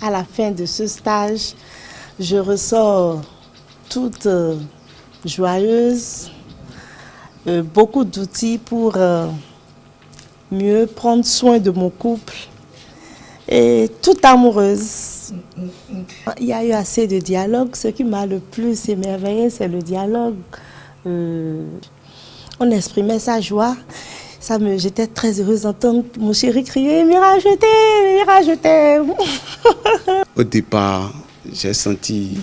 à la fin de ce stage, je ressors toute joyeuse, beaucoup d'outils pour mieux prendre soin de mon couple et toute amoureuse. Il y a eu assez de dialogue. Ce qui m'a le plus émerveillé, c'est le dialogue. On exprimait sa joie. J'étais très heureuse d'entendre mon chéri crier « Mira, je t'aime, Mira, je t'aime ». Au départ, j'ai senti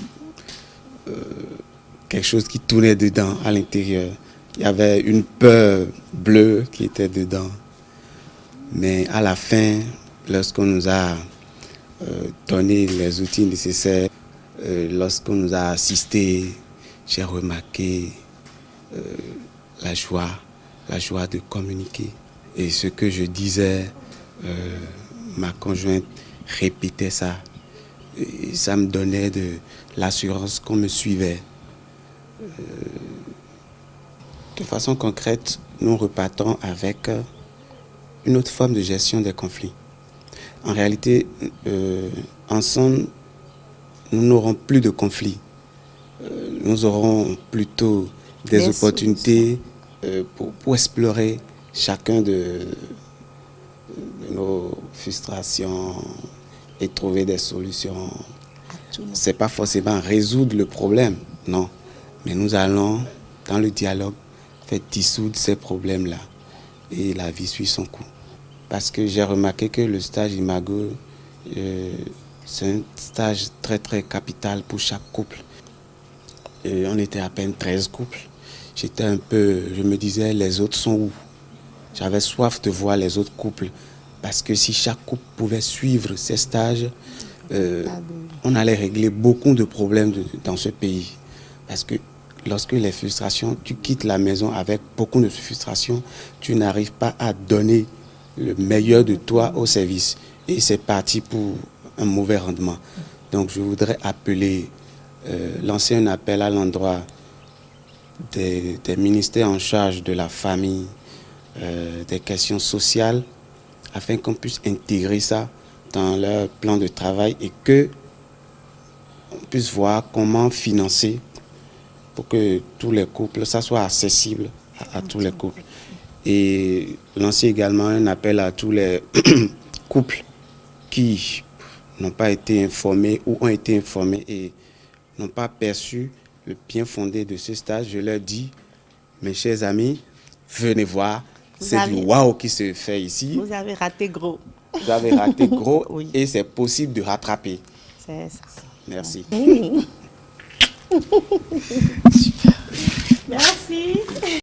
quelque chose qui tournait dedans, à l'intérieur. Il y avait une peur bleue qui était dedans. Mais à la fin, lorsqu'on nous a donné les outils nécessaires, lorsqu'on nous a assistés, j'ai remarqué la joie de communiquer. Et ce que je disais, ma conjointe répétait ça. Et ça me donnait de l'assurance qu'on me suivait. De façon concrète, nous repartons avec une autre forme de gestion des conflits. En réalité, ensemble, nous n'aurons plus de conflits. Nous aurons plutôt des opportunités pour explorer chacun de nos frustrations et trouver des solutions. Ce n'est pas forcément résoudre le problème, non. Mais nous allons, dans le dialogue, faire dissoudre ces problèmes-là. Et la vie suit son cours. Parce que j'ai remarqué que le stage Imago, c'est un stage très très capital pour chaque couple. Et on était à peine 13 couples. Je me disais, les autres sont où? J'avais soif de voir les autres couples. Parce que si chaque couple pouvait suivre ces stages, on allait régler beaucoup de problèmes dans ce pays. Parce que lorsque les frustrations, tu quittes la maison avec beaucoup de frustrations, tu n'arrives pas à donner le meilleur de toi au service. Et c'est parti pour un mauvais rendement. Donc je voudrais lancer un appel à l'endroit des ministères en charge de la famille, des questions sociales, afin qu'on puisse intégrer ça dans leur plan de travail et qu'on puisse voir comment financer pour que tous les couples, ça soit accessible à tous les couples. Et lancer également un appel à tous les couples qui n'ont pas été informés ou ont été informés et n'ont pas perçu le bien fondé de ce stage. Je leur dis, mes chers amis, venez voir, c'est du waouh qui se fait ici. Vous avez raté gros. Vous avez raté gros Oui. Et c'est possible de rattraper. C'est ça. Merci. Super. Merci.